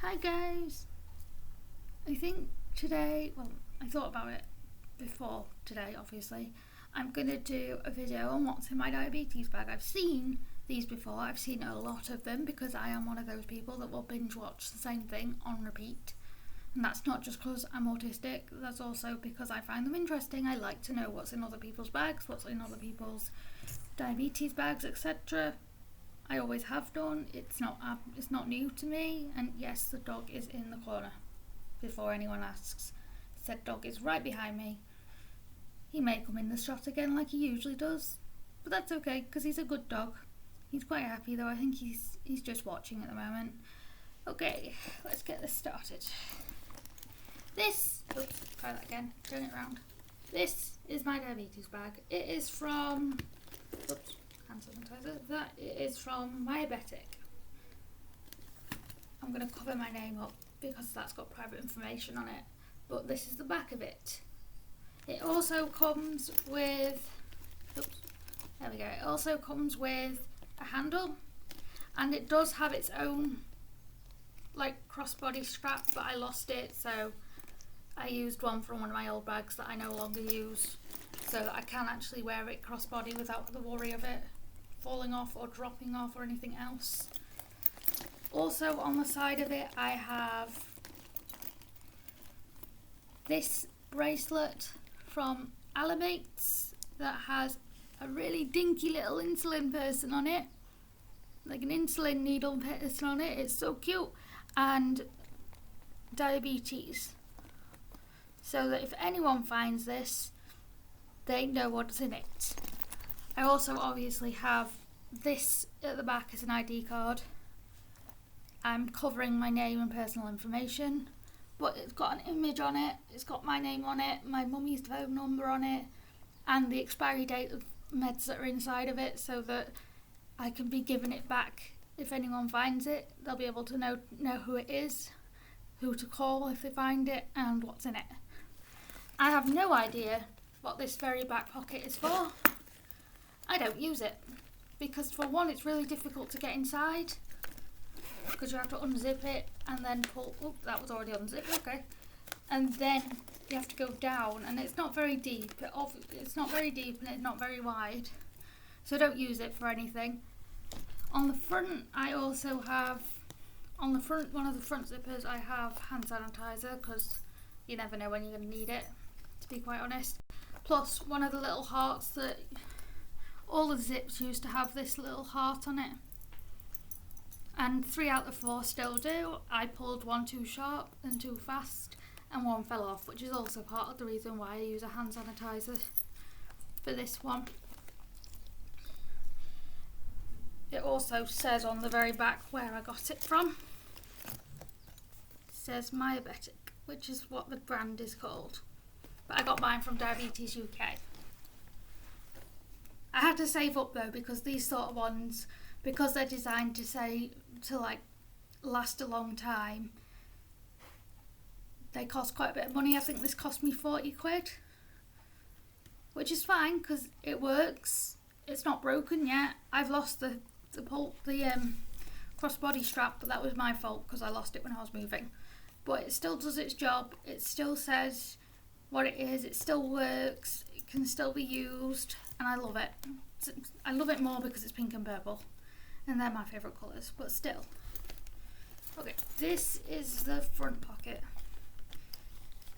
Hi guys! I think today, well, I thought about it before today obviously. I'm going to do a video on what's in my diabetes bag. I've seen these before, I've seen a lot of them because I am one of those people that will binge watch the same thing on repeat. And that's not just because I'm autistic, that's also because I find them interesting. I like to know what's in other people's bags, what's in other people's diabetes bags, etc. I always have done. It's not new to me. And yes, the dog is in the corner. Before anyone asks, said dog is right behind me. He may come in the shot again like he usually does, but that's okay because he's a good dog. He's quite happy though. I think he's just watching at the moment. Okay, let's get this started. Try that again. Turn it around. This is my diabetes bag. It is from. Hand sanitizer. It is from Diabetic. I'm going to cover my name up because that's got private information on it, but this is the back of it. It also comes with, there we go, it also comes with a handle, and it does have its own like crossbody strap, but I lost it, so I used one from one of my old bags that I no longer use, so that I can actually wear it crossbody without the worry of it falling off or dropping off or anything else. Also on the side of it I have this bracelet from Alamates that has a really dinky little insulin person on it, like an insulin needle person on it. It's so cute, and diabetes, so that if anyone finds this they know what's in it. I also obviously have this at the back as an ID card. I'm covering my name and personal information, but it's got an image on it, it's got my name on it, my mummy's phone number on it, and the expiry date of meds that are inside of it, so that I can be giving it back if anyone finds it. They'll be able to know who it is, who to call if they find it, and what's in it. I have no idea what this very back pocket is for. I don't use it because, for one, it's really difficult to get inside because you have to unzip it and then pull. Oh, that was already unzipped. Okay, and then you have to go down, and it's not very deep. It's not very deep and it's not very wide, so I don't use it for anything. On the front, I also have one of the front zippers. I have hand sanitizer because you never know when you're going to need it, to be quite honest. Plus one of the little hearts that all the zips used to have, this little heart on it, and 3 out of 4 still do. I pulled one too sharp and too fast and one fell off, which is also part of the reason why I use a hand sanitizer for this one. It also says on the very back where I got it from. It says Diabetic, which is what the brand is called, but I got mine from Diabetes UK. I had to save up though, because these sort of ones, because they're designed to like last a long time, they cost quite a bit of money. I think this cost me 40 quid, which is fine because it works. It's not broken yet. I've lost the crossbody strap, but that was my fault because I lost it when I was moving. But it still does its job. It still says what it is. It still works. It can still be used, and I love it. I love it more because it's pink and purple, and they're my favourite colours, but still. Okay, this is the front pocket.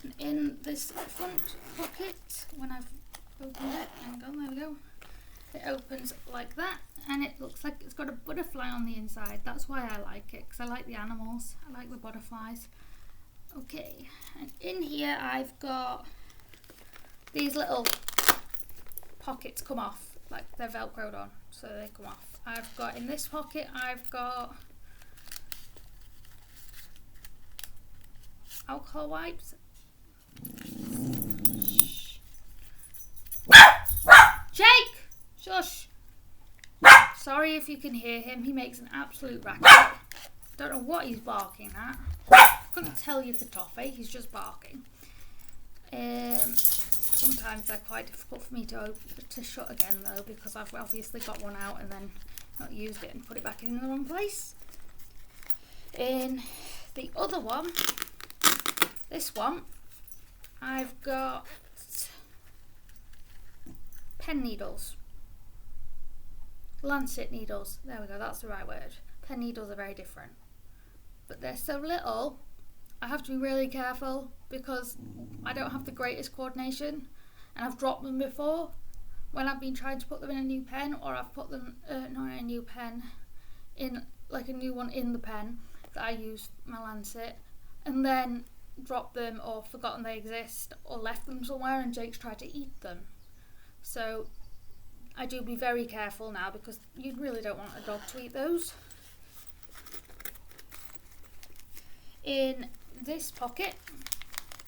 And in this front pocket, when I've opened it, hang on, there we go. It opens like that, and it looks like it's got a butterfly on the inside. That's why I like it, because I like the animals. I like the butterflies. Okay, and in here I've got these little pockets come off, like they're velcroed on, so they come off. I've got in this pocket, I've got alcohol wipes. Jake! Shush! Sorry if you can hear him, he makes an absolute racket. Don't know what he's barking at. Couldn't tell you for toffee, he's just barking. Sometimes they're quite difficult for me to shut again though, because I've obviously got one out and then not used it and put it back in the wrong place. In The other one, this one, I've got pen needles. Lancet needles. There we go, that's the right word. Pen needles are very different. But they're so little, I have to be really careful because I don't have the greatest coordination, and I've dropped them before when I've been trying to put them in a new pen, or I've put them, not in a new pen, in like a new one in the pen that I use, my Lancet, and then dropped them or forgotten they exist or left them somewhere and Jake's tried to eat them. So I do be very careful now because you really don't want a dog to eat those. In this pocket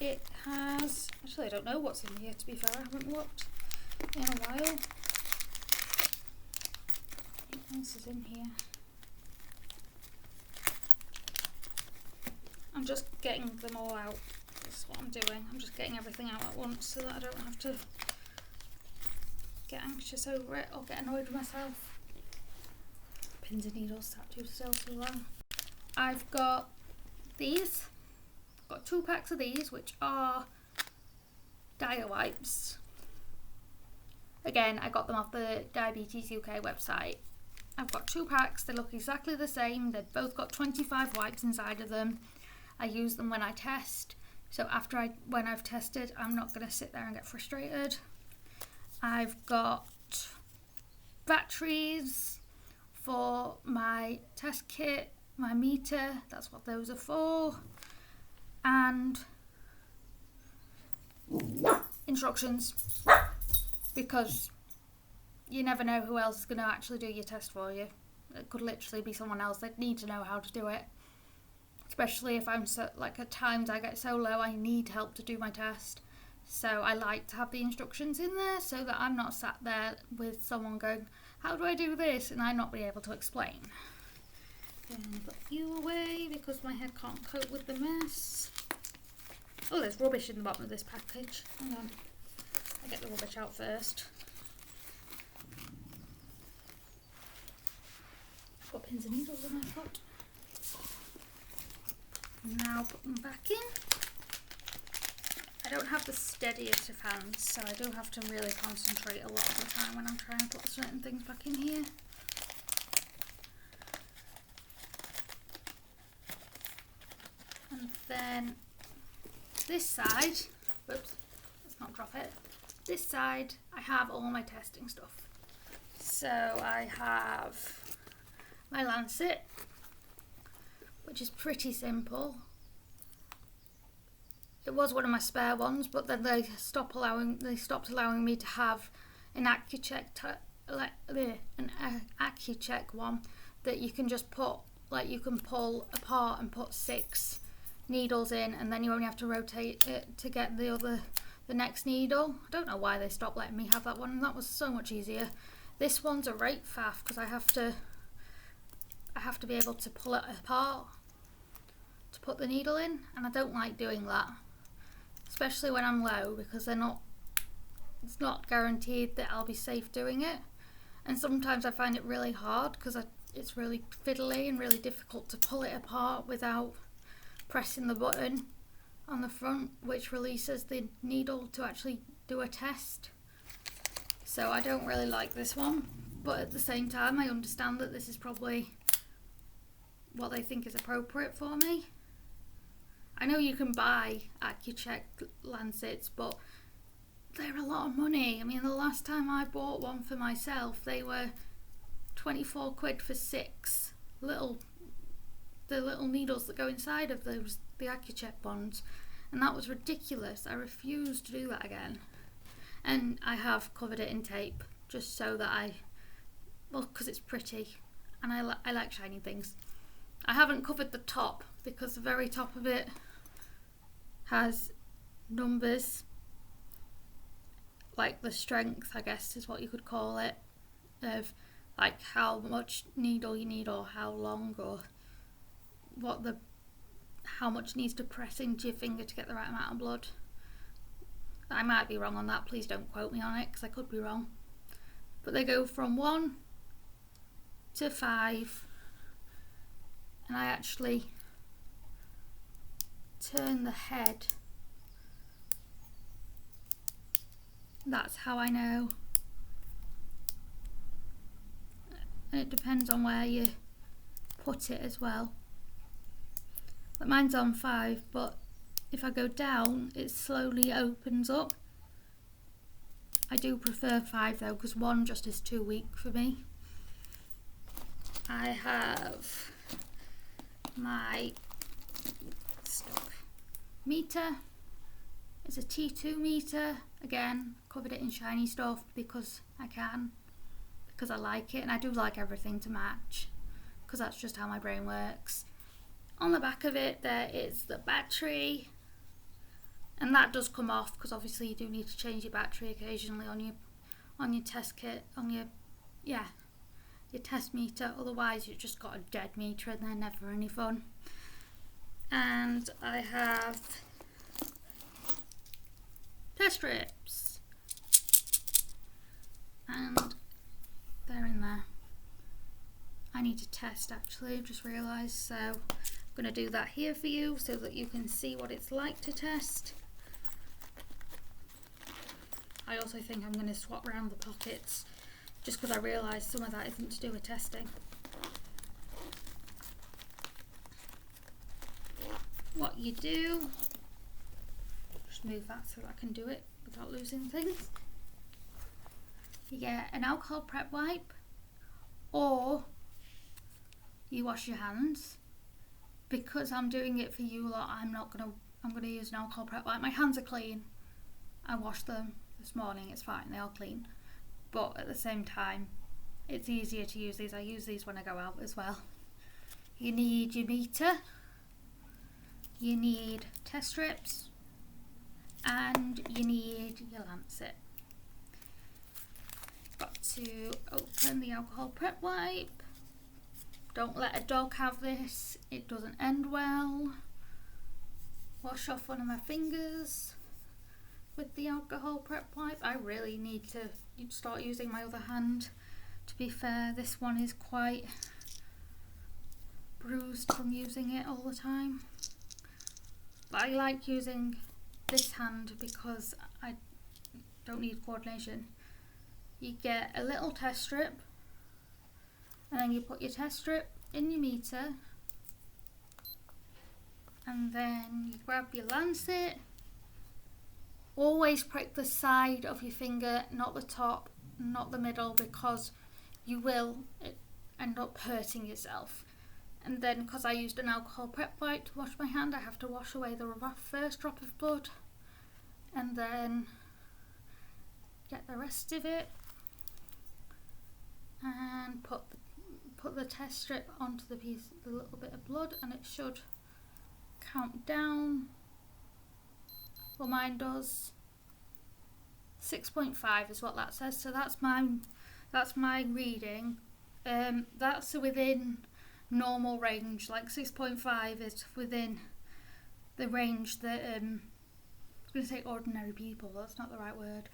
it has, actually I don't know what's in here to be fair, I haven't looked in a while. What else is in here? I'm just getting them all out. That's what I'm doing. I'm just getting everything out at once so that I don't have to get anxious over it or get annoyed with myself. Pins and needles sat too still too long. I've got these. I've got 2 packs of these, which are diet wipes. Again, I got them off the Diabetes UK website. I've got 2 packs. They look exactly the same. They've both got 25 wipes inside of them. I use them when I test, so when I've tested, I'm not going to sit there and get frustrated. I've got batteries for my test kit, my meter, that's what those are for, and instructions, because you never know who else is going to actually do your test for you. It could literally be someone else. They'd need to know how to do it. Especially if I'm so, like at times I get so low I need help to do my test. So I like to have the instructions in there so that I'm not sat there with someone going, how do I do this? And I not be able to explain. Then put you away because my head can't cope with the mess. Oh, there's rubbish in the bottom of this package. Hang on. I'll get the rubbish out first. I've got pins and needles on my foot. Now put them back in. I don't have the steadiest of hands, so I do have to really concentrate a lot of the time when I'm trying to put certain things back in here. And then this side, whoops, let's not drop it. This side, I have all my testing stuff. So I have my Lancet, which is pretty simple. It was one of my spare ones, but then they stopped allowing me to have an AccuCheck one that you can just put, like you can pull apart and put 6 needles in, and then you only have to rotate it to get the next needle. I don't know why they stopped letting me have that one, and that was so much easier. This one's a right faff because I have to be able to pull it apart to put the needle in, and I don't like doing that, especially when I'm low, because it's not guaranteed that I'll be safe doing it. And sometimes I find it really hard because it's really fiddly and really difficult to pull it apart without pressing the button on the front which releases the needle to actually do a test. So I don't really like this one, but at the same time I understand that this is probably what they think is appropriate for me. I know you can buy AccuCheck Lancets, but they're a lot of money. I mean, the last time I bought one for myself, they were 24 quid for 6 the little needles that go inside of the AccuCheck ones, and that was ridiculous. I refuse to do that again. And I have covered it in tape just so that because it's pretty and I like shiny things. I haven't covered the top because the very top of it has numbers, like the strength, I guess is what you could call it, of like how much needle you need or how long or how much needs to press into your finger to get the right amount of blood. I might be wrong on that, please don't quote me on it because I could be wrong. But they go from 1 to 5, and I actually turn the head, that's how I know. And it depends on where you put it as well. But mine's on 5, but if I go down, it slowly opens up. I do prefer 5 though, because 1 just is too weak for me. I have my stock meter. It's a T2 meter. Again, covered it in shiny stuff because I can, because I like it, and I do like everything to match, because that's just how my brain works. On the back of it there is the battery, and that does come off because obviously you do need to change your battery occasionally on your test kit, on your test meter, otherwise you've just got a dead meter and they're never any fun. And I have test strips, and they're in there. I need to test actually, I've just realised, so I'm going to do that here for you so that you can see what it's like to test. I also think I'm going to swap around the pockets just because I realised some of that isn't to do with testing. What you do, just move that so that I can do it without losing things. You get an alcohol prep wipe, or you wash your hands. Because I'm doing it for you lot, I'm gonna use an alcohol prep wipe. My hands are clean. I washed them this morning, it's fine, they are clean. But at the same time, it's easier to use these. I use these when I go out as well. You need your meter, you need test strips, and you need your lancet. Got to open the alcohol prep wipe. Don't let a dog have this, it doesn't end well. Wash off one of my fingers with the alcohol prep wipe. I really need to start using my other hand. To be fair, this one is quite bruised from using it all the time. But I like using this hand because I don't need coordination. You get a little test strip, and then you put your test strip in your meter, and then you grab your lancet. Always prick the side of your finger, not the top, not the middle, because you will end up hurting yourself. And then, because I used an alcohol prep wipe to wash my hand, I have to wash away the first drop of blood, and then get the rest of it and put the test strip onto the little bit of blood, and it should count down. Well, mine does. 6.5 is what that says, so that's my reading. That's within normal range, like 6.5 is within the range that I was going to say ordinary people, that's not the right word,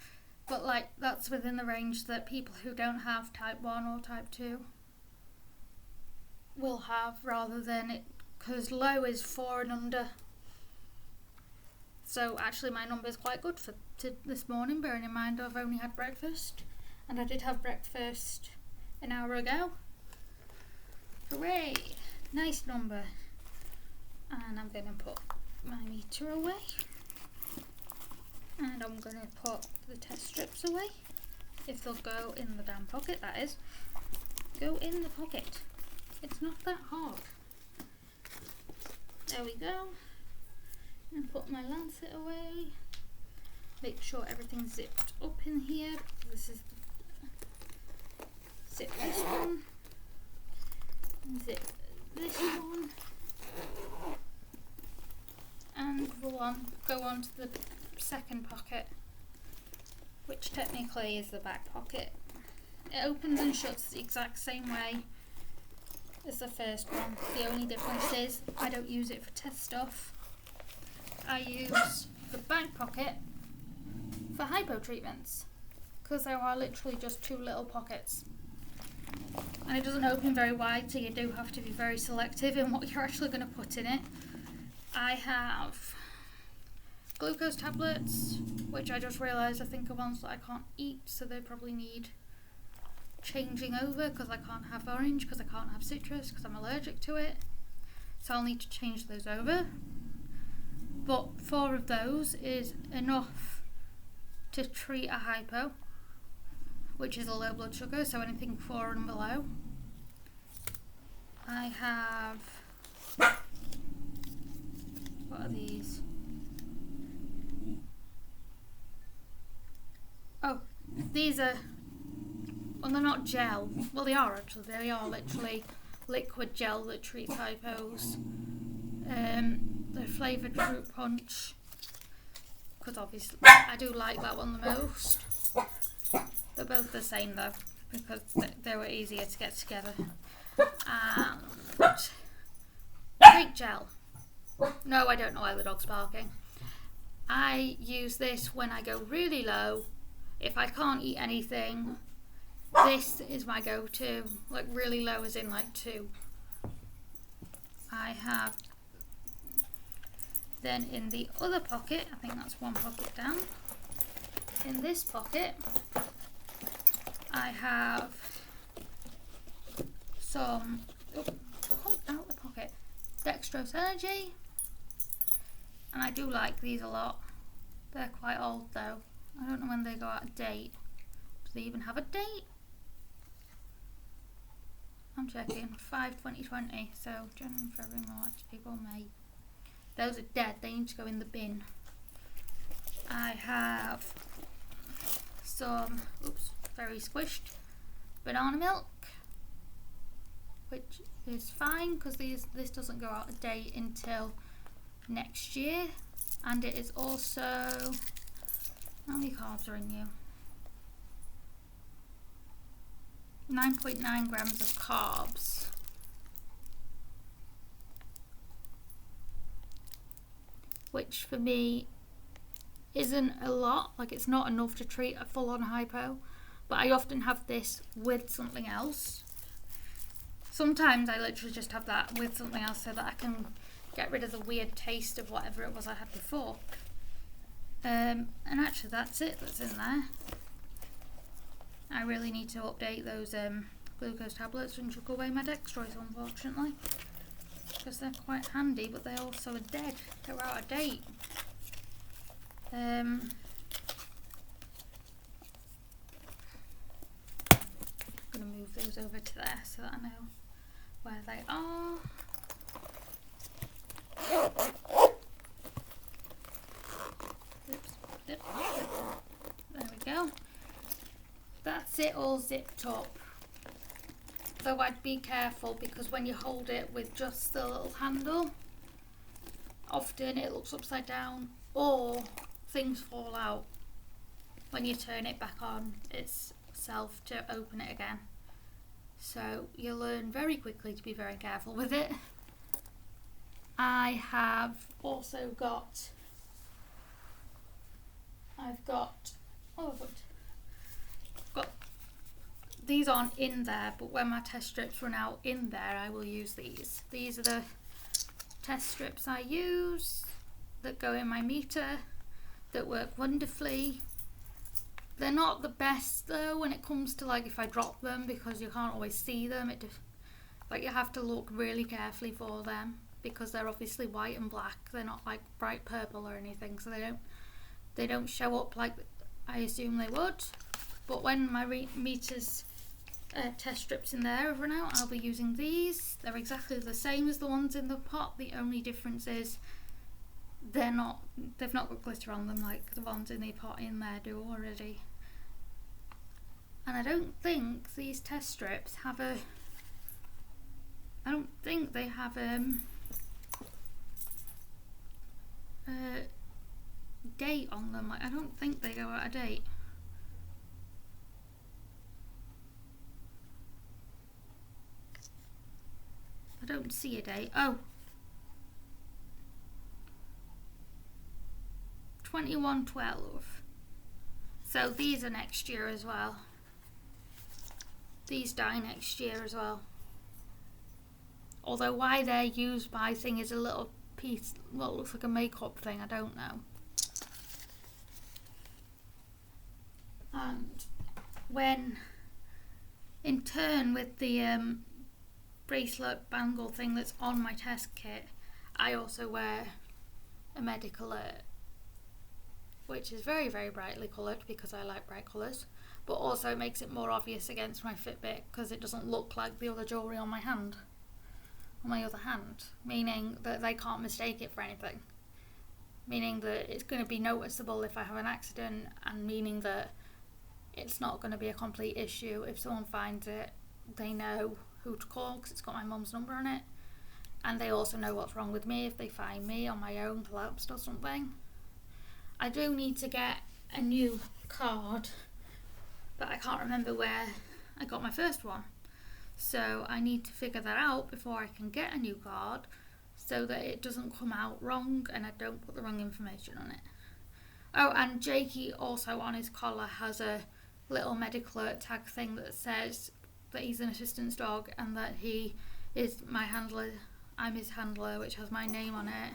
but like that's within the range that people who don't have type 1 or type 2 will have, rather than it, because low is 4 and under. So actually my number is quite good for this morning, bearing in mind I've only had breakfast, and I did have breakfast an hour ago. Hooray! Nice number. And I'm going to put my meter away, and I'm going to put the test strips away, if they'll go in the damn pocket, that is. Go in the pocket. It's not that hard. There we go. And put my lancet away. Make sure everything's zipped up in here. This is zip this one. Zip this one. And we'll go on to the second pocket, which technically is the back pocket. It opens and shuts the exact same way as the first one. The only difference is I don't use it for test stuff. I use the back pocket for hypo treatments, because there are literally just 2 little pockets, and it doesn't open very wide, so you do have to be very selective in what you're actually going to put in it. I have glucose tablets, which I just realised I think are ones that I can't eat, so they probably need changing over because I can't have orange, because I can't have citrus, because I'm allergic to it. So I'll need to change those over. But 4 of those is enough to treat a hypo, which is a low blood sugar, so anything 4 and below. I have, what are these? Oh, these are, well, they're not gel. Well, they are actually. They are literally liquid gel that treats hypos. They're flavoured fruit punch, because obviously I do like that one the most. They're both the same though, because they were easier to get together. And grape gel. No, I don't know why the dog's barking. I use this when I go really low. If I can't eat anything, this is my go-to. Like really low as in like 2. I have, then in the other pocket, I think that's 1 pocket down. In this pocket, I have some, out the pocket, dextrose energy. And I do like these a lot. They're quite old though. I don't know when they go out of date. Do they even have a date? I'm checking. 5/2020. So January, February, March, April, May. Those are dead. They need to go in the bin. I have some, very squished banana milk, which is fine because this doesn't go out of date until next year, and it is also, how many carbs are in you? 9.9 grams of carbs. Which for me isn't a lot, like it's not enough to treat a full-on hypo, but I often have this with something else. Sometimes I literally just have that with something else so that I can get rid of the weird taste of whatever it was I had before. And actually that's it that's in there. I really need to update those glucose tablets and chuck away my dextrose, unfortunately, because they're quite handy, but they also are dead. They're out of date. I'm going to move those over to there so that I know where they are. Oops. There we go. That's it all zipped up. Though I'd be careful because when you hold it with just the little handle, often it looks upside down or things fall out. When you turn it back on itself to open it again. So you'll learn very quickly to be very careful with it. I have also got, I've got these aren't in there, but when my test strips run out in there, I will use these. These are the test strips I use that go in my meter that work wonderfully. They're not the best though when it comes to like if I drop them, because you can't always see them. Like you have to look really carefully for them because they're obviously white and black. They're not like bright purple or anything, so they don't show up like I assume they would. But when my meters test strips in there have run out, I'll be using these. They're exactly the same as the ones in the pot. The only difference is they've not got glitter on them like the ones in the pot in there do already. And I don't think these test strips have a, I don't think they have date on them. Like I don't think they go out of date. I don't see a date. Oh, 21/12. So these are next year as well. These die next year as well. Although why they're used by thing is a little piece, what looks like a makeup thing, I don't know. And when, in turn with the bracelet bangle thing that's on my test kit, I also wear a medical alert, which is very, very brightly coloured because I like bright colours, but also it makes it more obvious against my Fitbit because it doesn't look like the other jewellery on my other hand, meaning that they can't mistake it for anything, meaning that it's going to be noticeable if I have an accident, and meaning that it's not going to be a complete issue. If someone finds it, they know who to call because it's got my mum's number on it, and they also know what's wrong with me if they find me on my own collapsed or something. I do need to get a new card, but I can't remember where I got my first one, so I need to figure that out before I can get a new card so that it doesn't come out wrong and I don't put the wrong information on it. Oh, and Jakey also on his collar has a little medical alert tag thing that says that he's an assistance dog and that he is my handler, I'm his handler, which has my name on it.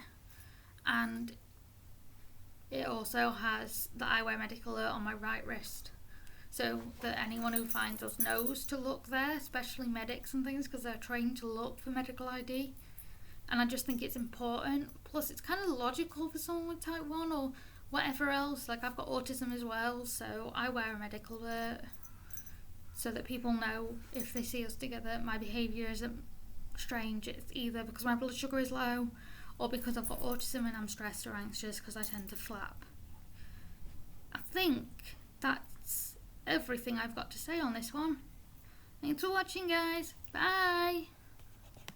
And it also has that I wear medical alert on my right wrist, so that anyone who finds us knows to look there, especially medics and things, because they're trained to look for medical ID. And I just think it's important. Plus it's kind of logical for someone with type 1 or whatever else. Like, I've got autism as well, so I wear a medical alert so that people know if they see us together my behaviour isn't strange. It's either because my blood sugar is low or because I've got autism and I'm stressed or anxious because I tend to flap. I think that's everything I've got to say on this one. Thanks for watching, guys. Bye!